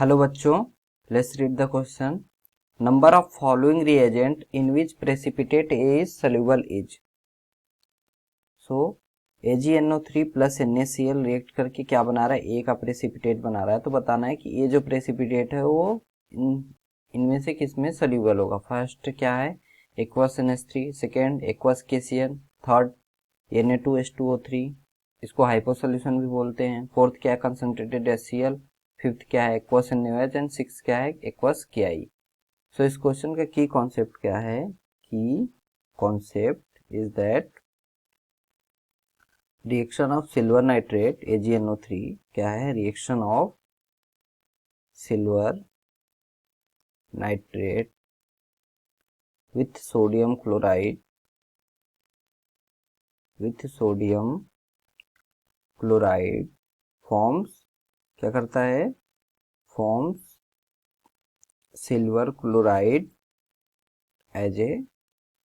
Hello बच्चों, let's read the question. Number of following reagent in which precipitate A is soluble is. So AgNO3 plus NaCl react करके क्या बना रहा है, ए का प्रेसिपिटेट बना रहा है। तो बताना है कि ये जो प्रेसिपिटेट है वो इनमें से किस में सोल्यूबल होगा। फर्स्ट क्या है, aqueous NH3, second aqueous KCl, third Na2H2O3, इसको हाइपो सोल्यूशन भी बोलते हैं। फोर्थ क्या है, कंसंट्रेटेड HCl, फिफ्थ क्या है, एक्वस NaOH, एंड सिक्स क्या है, एक्वस KI। सो इस क्वेश्चन का की कॉन्सेप्ट क्या है, की concept is that reaction of silver nitrate AgNO3 क्या है, reaction of silver nitrate with sodium chloride forms, क्या करता है, forms silver chloride as a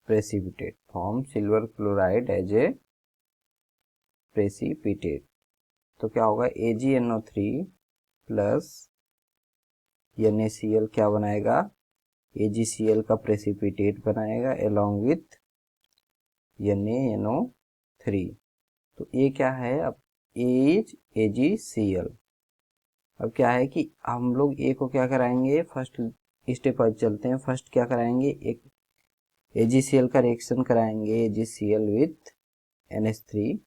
precipitate, तो क्या होगा, AgNO3 प्लस NaCl क्या बनाएगा, AgCl का प्रेसिपिटेट बनाएगा अलोंग विथ NaNO3। तो ये क्या है, अब इज AgCl। अब क्या है कि हम लोग ए को क्या कराएंगे, फर्स्ट स्टेप पर चलते हैं। फर्स्ट क्या कराएंगे, एक AgCl का रिएक्शन कराएंगे, AgCl विथ NH3।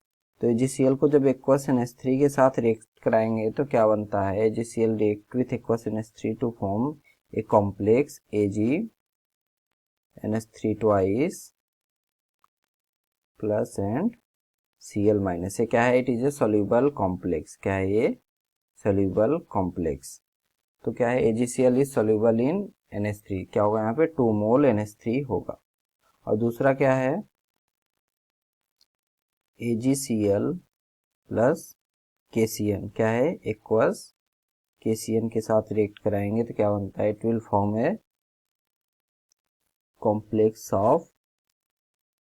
तो AgCl को जब एक्वस NH3 के साथ रिएक्ट कराएंगे तो क्या बनता है, AgCl react with aqueous NH3 to form a complex AgNH3 twice plus and Cl minus. ये क्या है, it is a soluble complex. क्या है ये, सोल्यूबल कॉम्प्लेक्स। तो क्या है, AgCl is soluble in NH3। क्या होगा यहाँ पे, 2 मोल NH3 होगा। और दूसरा क्या है, AgCl प्लस KCl, क्या है, एक्वस KCl के साथ रिएक्ट कराएंगे तो क्या बनता है, it will form a complex of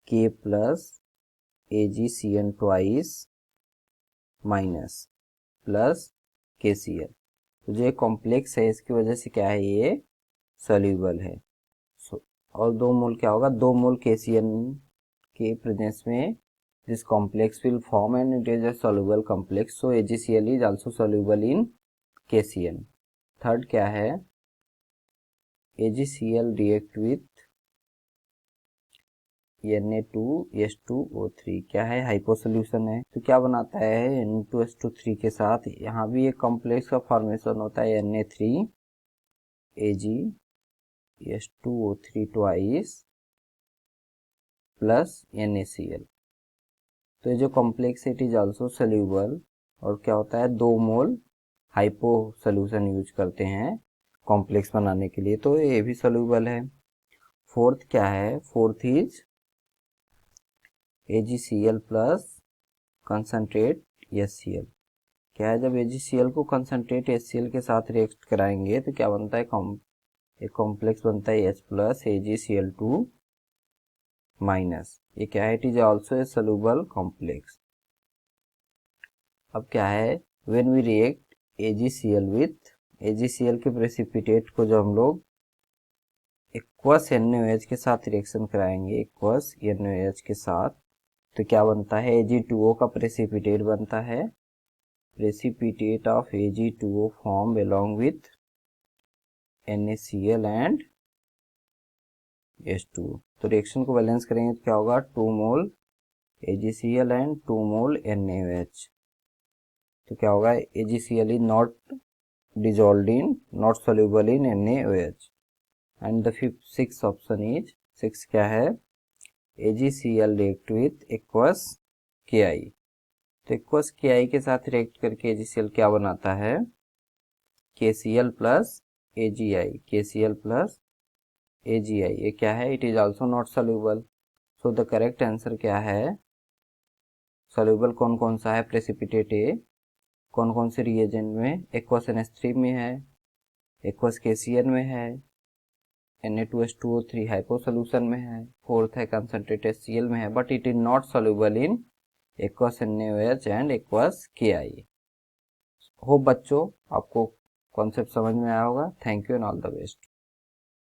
K plus AgCl twice minus plus KCl। तो जो कॉम्प्लेक्स है इसकी वजह से क्या है, ये सोल्यूबल है। और 2 मोल क्या होगा, 2 मोल KCl के प्रेजेंस में this complex will form and it is a soluble complex, so AgCl is also soluble in KCl। Third क्या है, AgCl react with Na2H2O3, क्या है, हाइपो सोल्यूशन है। तो क्या बनाता है, Na2H2O3 के साथ यहाँ भी एक कॉम्प्लेक्स का फॉर्मेशन होता है, Na3Ag ट्वाइस प्लस NaCl। तो ये जो complex it is also soluble. और क्या होता है, 2 मोल हाइपो सोल्यूशन यूज करते हैं कॉम्प्लेक्स बनाने के लिए, तो ये भी सोल्यूबल है। फोर्थ क्या है, fourth is AgCl plus concentrate HCl। क्या है, जब AgCl को कंसंट्रेट HCl के साथ रिएक्ट कराएंगे तो क्या बनता है, एक कॉम्प्लेक्स बनता है H प्लस AgCl2 माइनस। ये क्या है, it is also a soluble complex. अब क्या है, when we react AgCl with AgCl के प्रेसिपिटेट को जो हम लोग एक्वस NaOH के साथ रिएक्शन कराएंगे, एक्वस NaOH के साथ, तो क्या बनता है, Ag2O का प्रेसिपिटेट बनता है, precipitate of Ag2O form along with NaCl and H2O। तो रिएक्शन को बैलेंस करेंगे तो क्या होगा, 2 मोल AgCl एंड 2 मोल NaOH। तो क्या होगा, AgCl is not dissolved in, not soluble in NaOH। and the sixth option is, six क्या है, AgCl react with aqueous Ki। तो aqueous Ki के साथ रिएक्ट करके AgCl क्या बनाता है, KCl प्लस AgI। ये क्या है, it is also not soluble. So the correct answer क्या है, सोल्यूबल कौन कौन सा है, प्रेसिपिटेट ए कौन कौन से रिएजेंट में, एक्वस NH3 में है, एक्वस KCl में है, Na2H2O3 हाइपो सोल्यूशन में है, फोर्थ है कंसंट्रेट HCl में है, but it is not soluble in aqueous NaOH and aqueous KI। Hope बच्चों आपको कॉन्सेप्ट समझ में आया होगा। Thank you and all the best.